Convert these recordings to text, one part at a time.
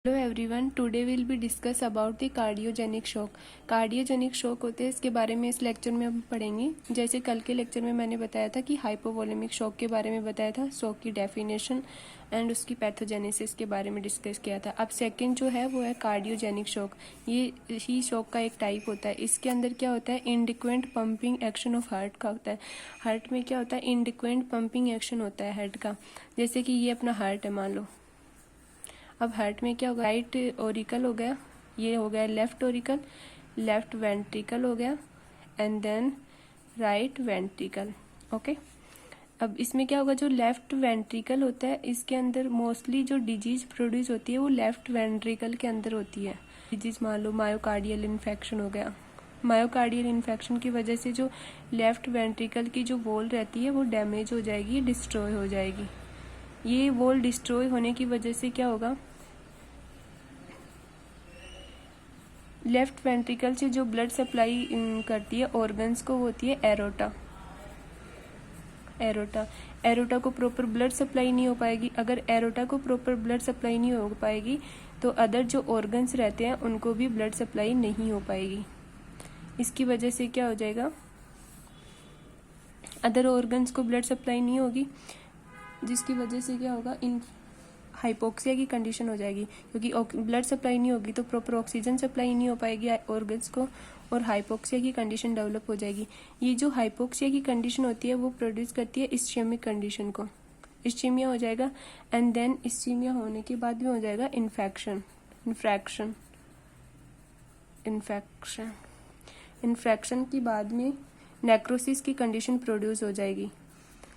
Hello everyone, today will be discuss about the cardiogenic shock. Cardiogenic shock होते हैं, इसके बारे में इस लेक्चर में हम पढ़ेंगे। जैसे कल के लेक्चर में मैंने बताया था कि हाइपोवोलेमिक शॉक के बारे में बताया था, शॉक की डेफिनेशन एंड उसकी पैथोजेनेसिस के बारे में डिस्कस किया था। अब सेकंड जो है वो है कार्डियोजेनिक शॉक। ये ही शॉक का एक टाइप होता है। इसके अंदर क्या होता है, इनडिक्वेंट पंपिंग एक्शन ऑफ हार्ट का होता है। हार्ट में क्या होता है, इनडिक्वेंट पंपिंग एक्शन होता है हार्ट का। जैसे कि ये अपना हार्ट है मान लो। अब हार्ट में क्या होगा, राइट ओरिकल हो गया, ये हो गया लेफ्ट ओरिकल, लेफ्ट वेंट्रिकल हो गया and then right ventricle. Okay, अब इसमें क्या होगा, जो लेफ्ट वेंट्रिकल होता है इसके अंदर मोस्टली जो डिजीज प्रोड्यूस होती है वो लेफ्ट वेंट्रिकल के अंदर होती है। डिजीज मान लो मायोकार्डियल इन्फेक्शन हो गया। मायोकार्डियल इन्फेक्शन की वजह से जो लेफ्ट वेंट्रिकल की जो वॉल रहती है वो डैमेज हो जाएगी, डिस्ट्रॉय हो जाएगी। ये वॉल डिस्ट्रॉय होने की वजह से क्या होगा, लेफ्ट वेंट्रिकल से जो ब्लड सप्लाई करती है ऑर्गन्स को, वो होती है एरोटा। एरोटा को प्रॉपर ब्लड सप्लाई नहीं हो पाएगी। अगर एरोटा को प्रॉपर ब्लड सप्लाई नहीं हो पाएगी तो अदर जो ऑर्गन्स रहते हैं उनको भी ब्लड सप्लाई नहीं हो पाएगी। इसकी वजह से क्या हो जाएगा, अदर ऑर्गन्स को ब्लड सप्लाई नहीं होगी, जिसकी वजह से क्या होगा, इन हाइपोक्सिया की कंडीशन हो जाएगी। क्योंकि ब्लड सप्लाई नहीं होगी तो प्रॉपर ऑक्सीजन सप्लाई नहीं हो पाएगी ऑर्गन्स को और हाइपोक्सिया की कंडीशन डेवलप हो जाएगी। ये जो हाइपोक्सिया की कंडीशन होती है वो प्रोड्यूस करती है इस्चेमिक कंडीशन को। इस्चेमिया हो जाएगा एंड देन इस्चेमिया होने के बाद में हो जाएगा इन्फेक्शन। इन्फेक्शन के बाद में नेक्रोसिस की कंडीशन प्रोड्यूस हो जाएगी।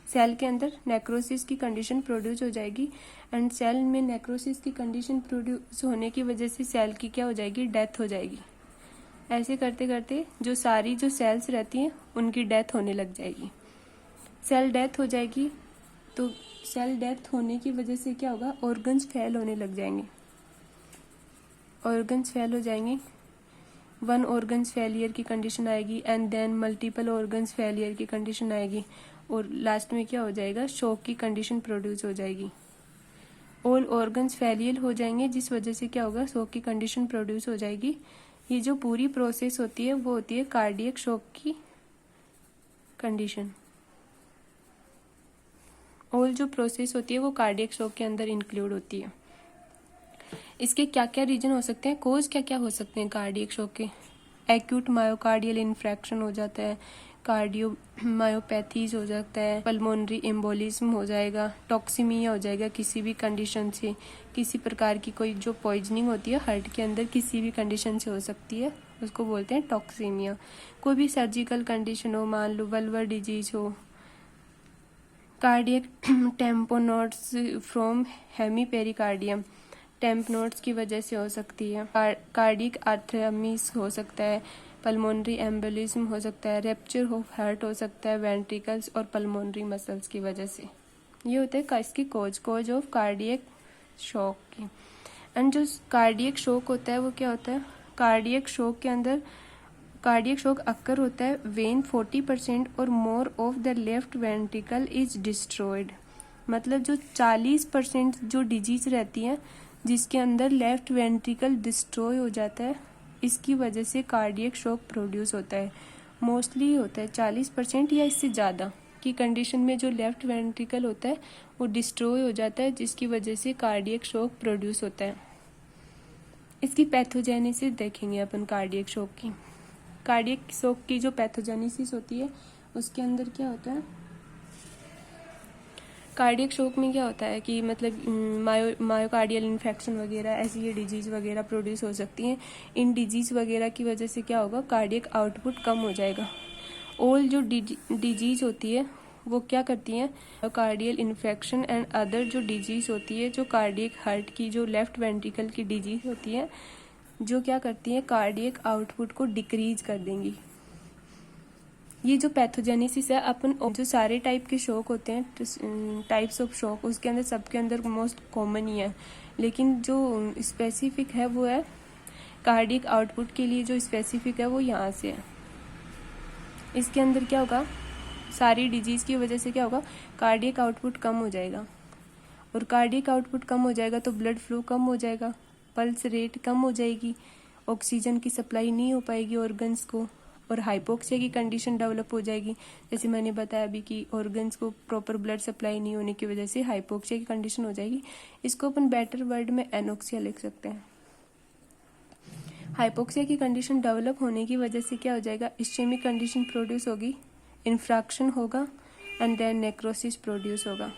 सेल के अंदर नेक्रोसिस की कंडीशन प्रोड्यूस हो जाएगी एंड सेल में नेक्रोसिस की कंडीशन प्रोड्यूस होने की वजह से सेल की क्या हो जाएगी, डेथ हो जाएगी। ऐसे करते करते जो सारी जो सेल्स रहती हैं उनकी डेथ होने लग जाएगी। सेल डेथ हो जाएगी तो सेल डेथ होने की वजह से क्या होगा, ऑर्गन्स फेल होने लग जाएंगे। ऑर्गन्स फेल हो जाएंगे, वन ऑर्गन्स फेलियर की कंडीशन आएगी and then multiple organs failure की कंडीशन आएगी और लास्ट में क्या हो जाएगा, शॉक की कंडीशन प्रोड्यूस हो जाएगी। ऑल ऑर्गन्स फेलियर हो जाएंगे जिस वजह से क्या होगा, शॉक की कंडीशन प्रोड्यूस हो जाएगी। ये जो पूरी प्रोसेस होती है वो होती है कार्डियक शॉक की कंडीशन। ऑल जो प्रोसेस होती है वो कार्डियक शॉक के अंदर इंक्लूड होती है। इसके क्या क्या रीजन हो सकते हैं, कोज क्या क्या हो सकते हैं कार्डियक शॉक के। एक्यूट मायोकार्डियल इन्फ्रैक्शन हो जाता है, कार्डियो मायोपैथीज हो जाता है, पल्मोनरी एम्बोलिज्म हो जाएगा, टॉक्सीमिया हो जाएगा किसी भी कंडीशन से, किसी प्रकार की कोई जो पॉइजनिंग होती है हार्ट के अंदर किसी भी कंडीशन से हो सकती है, उसको बोलते हैं टॉक्सीमिया। कोई भी सर्जिकल कंडीशन हो, मान लो वल्वर डिजीज हो, कार्डियक टेम्पोनोड्स फ्रॉम हेमीपेरिकार्डियम, टेम्प नोड्स की वजह से हो सकती है, कार्डिक आर्थरामिस हो सकता है, पल्मोनरी एम्बोलिज्म हो सकता है, रेप्चर ऑफ हार्ट हो सकता है वेंट्रिकल्स और पल्मोनरी मसल्स की वजह से। ये होता है इसकी कोज ऑफ कार्डियक शॉक की। एंड जो कार्डियक शॉक होता है वो क्या होता है, कार्डियक शॉक के अंदर कार्डियक शॉक अक्कर होता है वेन 40% और more of the left ventricle is destroyed. मतलब जो 40% जो डिजीज रहती है जिसके अंदर लेफ्ट वेंट्रिकल डिस्ट्रॉय हो जाता है, इसकी वजह से कार्डियक शॉक प्रोड्यूस होता है। मोस्टली होता है 40% या इससे ज़्यादा की कंडीशन में जो लेफ्ट वेंट्रिकल होता है वो डिस्ट्रॉय हो जाता है, जिसकी वजह से कार्डियक शॉक प्रोड्यूस होता है। इसकी पैथोजेनेसिस देखेंगे अपन कार्डियक शॉक की। कार्डियक शॉक की जो पैथोजेनेसिस होती है उसके अंदर क्या होता है, कार्डियक शॉक में क्या होता है कि मतलब मायोकार्डियल इन्फेक्शन वगैरह ऐसी ये डिजीज़ वगैरह प्रोड्यूस हो सकती हैं। इन डिजीज़ वगैरह की वजह से क्या होगा, कार्डियक आउटपुट कम हो जाएगा। ऑल जो डिजीज़ होती है वो क्या करती हैं, मायोकार्डियल इन्फेक्शन एंड अदर जो डिजीज़ होती है, जो कार्डियक हार्ट की जो लेफ्ट वेंट्रिकल की डिजीज़ होती है, जो क्या करती है, कार्डियक आउटपुट को डिक्रीज कर देंगी। ये जो पैथोजेनेसिस है, अपन जो सारे टाइप के शॉक होते हैं, टाइप्स ऑफ शॉक, उसके अंदर सबके अंदर मोस्ट कॉमन ही है, लेकिन जो स्पेसिफिक है वो है कार्डियक आउटपुट के लिए जो स्पेसिफिक है वो यहाँ से है। इसके अंदर क्या होगा, सारी डिजीज की वजह से क्या होगा, कार्डियक आउटपुट कम हो जाएगा और कार्डियक आउटपुट कम हो जाएगा तो ब्लड फ्लो कम हो जाएगा, पल्स रेट कम हो जाएगी, ऑक्सीजन की सप्लाई नहीं हो पाएगी ऑर्गन्स को, और हाइपोक्सिया की कंडीशन डेवलप हो जाएगी। जैसे मैंने बताया अभी कि ऑर्गन्स को प्रॉपर ब्लड सप्लाई नहीं होने की वजह से हाइपोक्सिया की कंडीशन हो जाएगी। इसको अपन बेटर वर्ड में एनोक्सिया लिख सकते हैं। हाइपोक्सिया की कंडीशन डेवलप होने की वजह से क्या हो जाएगा, इस्चेमिक कंडीशन प्रोड्यूस होगी, इन्फ्रैक्शन होगा एंड देन नेक्रोसिस प्रोड्यूस होगा।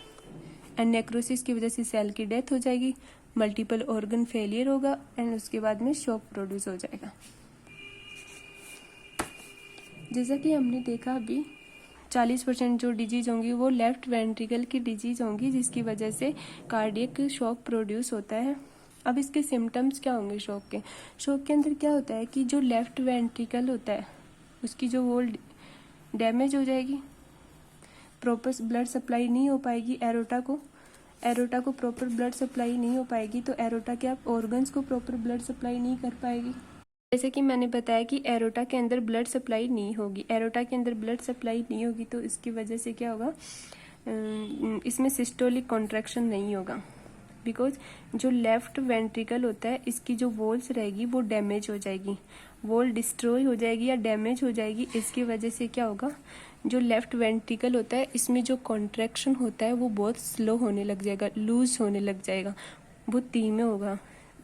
एंड नेक्रोसिस की वजह से सेल की डेथ हो जाएगी, मल्टीपल ऑर्गन फेलियर होगा एंड उसके बाद में शॉक प्रोड्यूस हो जाएगा। जैसा कि हमने देखा अभी 40% जो डिजीज होंगी वो लेफ्ट वेंट्रिकल की डिजीज होंगी, जिसकी वजह से कार्डियक शॉक प्रोड्यूस होता है। अब इसके सिम्टम्स क्या होंगे शॉक के? शॉक के अंदर क्या होता है कि जो लेफ्ट वेंट्रिकल होता है उसकी जो वॉल डैमेज हो जाएगी, प्रॉपर ब्लड सप्लाई नहीं हो पाएगी एरोटा को प्रॉपर ब्लड सप्लाई नहीं हो पाएगी, तो एरोटा के आप ऑर्गन्स को प्रॉपर ब्लड सप्लाई नहीं कर पाएगी। जैसे कि मैंने बताया कि एरोटा के अंदर ब्लड सप्लाई नहीं होगी, एरोटा के अंदर ब्लड सप्लाई नहीं होगी तो इसकी वजह से क्या होगा, इसमें सिस्टोलिक कॉन्ट्रैक्शन नहीं होगा, बिकॉज जो लेफ्ट वेंट्रिकल होता है इसकी जो वॉल्स रहेगी वो डैमेज हो जाएगी, वॉल डिस्ट्रॉय हो जाएगी या डैमेज हो जाएगी। इसकी वजह से क्या होगा, जो लेफ्ट वेंट्रिकल होता है इसमें जो कॉन्ट्रैक्शन होता है वो बहुत स्लो होने लग जाएगा, लूज होने लग जाएगा, बहुत धीमे होगा।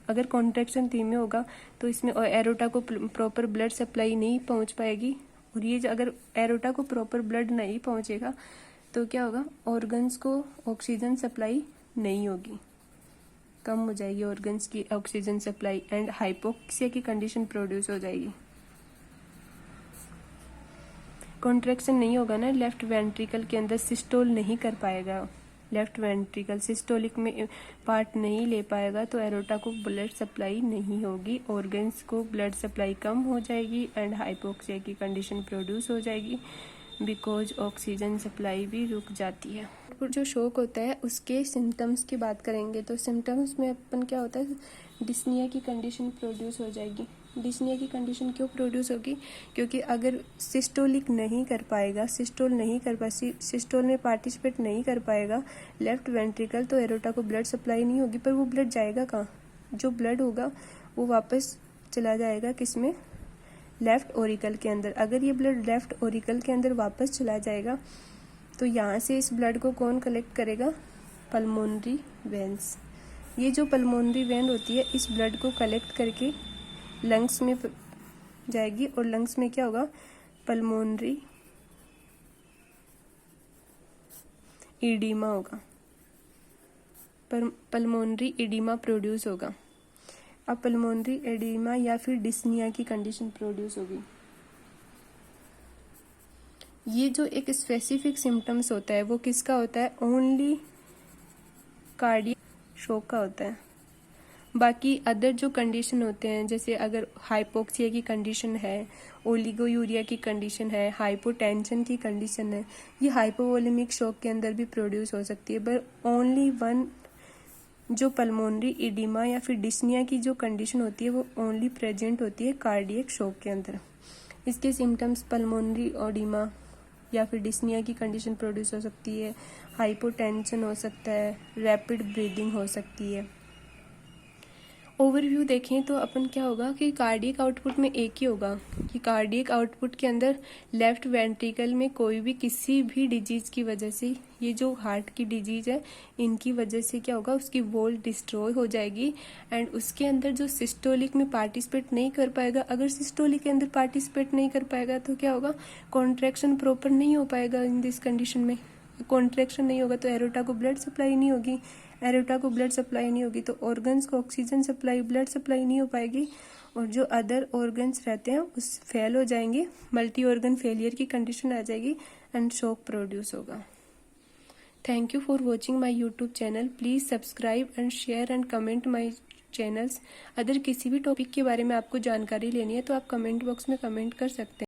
अगर कॉन्ट्रैक्शन धीमे होगा तो इसमें एरोटा को प्रॉपर ब्लड सप्लाई नहीं पहुंच पाएगी, और ये अगर एरोटा को प्रॉपर ब्लड नहीं पहुंचेगा तो क्या होगा, ऑर्गन्स को ऑक्सीजन सप्लाई नहीं होगी, कम हो जाएगी ऑर्गन्स की ऑक्सीजन सप्लाई एंड हाइपोक्सिया की कंडीशन प्रोड्यूस हो जाएगी। कॉन्ट्रैक्शन नहीं होगा ना लेफ्ट वेंट्रिकल के अंदर, सिस्टोल नहीं कर पाएगा लेफ्ट वेंट्रिकल, सिस्टोलिक में पार्ट नहीं ले पाएगा तो एरोटा को ब्लड सप्लाई नहीं होगी, ऑर्गन्स को ब्लड सप्लाई कम हो जाएगी एंड हाइपोक्सिया की कंडीशन प्रोड्यूस हो जाएगी, बिकॉज ऑक्सीजन सप्लाई भी रुक जाती है। जो शॉक होता है उसके सिम्टम्स की बात करेंगे तो सिम्टम्स में अपन क्या होता है, डिस्निया की कंडीशन प्रोड्यूस हो जाएगी। डिस्निया की कंडीशन क्यों प्रोड्यूस होगी, क्योंकि अगर सिस्टोलिक नहीं कर पाएगा, सिस्टोल में पार्टिसिपेट नहीं कर पाएगा लेफ्ट वेंट्रिकल, तो एरोटा को ब्लड सप्लाई नहीं होगी, पर वो ब्लड जाएगा कहाँ, जो ब्लड होगा वो वापस चला जाएगा किसमें, लेफ्ट ओरिकल के अंदर। अगर ये ब्लड लेफ्ट ओरिकल के अंदर वापस चला जाएगा तो यहाँ से इस ब्लड को कौन कलेक्ट करेगा, पल्मोनरी वेन्स। ये जो पल्मोनरी वेन होती है इस ब्लड को कलेक्ट करके लंग्स में जाएगी, और लंग्स में क्या होगा, पल्मोनरी इडीमा होगा, पल्मोनरी इडीमा प्रोड्यूस होगा। अब पल्मोनरी एडिमा या फिर डिस्निया की कंडीशन प्रोड्यूस होगी। ये जो एक स्पेसिफिक सिम्टम्स होता है वो किसका होता है, ओनली कार्डियक शॉक का होता है। बाकी अदर जो कंडीशन होते हैं, जैसे अगर हाइपोक्सिया की कंडीशन है, ओलिगोयूरिया की कंडीशन है, हाइपोटेंशन की कंडीशन है, ये हाइपोवोलेमिक शॉक के अंदर भी प्रोड्यूस हो सकती है, बट ओनली वन जो पल्मोनरी इडिमा या फिर डिस्निया की जो कंडीशन होती है वो ओनली प्रेजेंट होती है कार्डियक शॉक के अंदर। इसके सिम्टम्स पल्मोनरी ओडिमा या फिर डिस्निया की कंडीशन प्रोड्यूस हो सकती है, हाइपोटेंशन हो सकता है, रैपिड ब्रीदिंग हो सकती है। ओवरव्यू देखें तो अपन क्या होगा कि कार्डियक आउटपुट में एक ही होगा कि कार्डियक आउटपुट के अंदर लेफ्ट वेंट्रिकल में कोई भी किसी भी डिजीज की वजह से, ये जो हार्ट की डिजीज है इनकी वजह से क्या होगा, उसकी वॉल डिस्ट्रॉय हो जाएगी एंड उसके अंदर जो सिस्टोलिक में पार्टिसिपेट नहीं कर पाएगा, अगर सिस्टोलिक के अंदर पार्टिसिपेट नहीं कर पाएगा तो क्या होगा, कॉन्ट्रैक्शन प्रॉपर नहीं हो पाएगा। इन दिस कंडीशन में कॉन्ट्रैक्शन नहीं होगा तो एरोटा को ब्लड सप्लाई नहीं होगी, एरोटा को ब्लड सप्लाई नहीं होगी तो ऑर्गन्स को ऑक्सीजन सप्लाई, ब्लड सप्लाई नहीं हो पाएगी, और जो अदर ऑर्गन्स रहते हैं उस फेल हो जाएंगे, मल्टी ऑर्गन फेलियर की कंडीशन आ जाएगी एंड शॉक प्रोड्यूस होगा। Thank you for watching my YouTube channel. Please subscribe and share and comment my channels. अगर किसी भी टॉपिक के बारे में आपको जानकारी लेनी है तो आप कमेंट बॉक्स में कमेंट कर सकते हैं।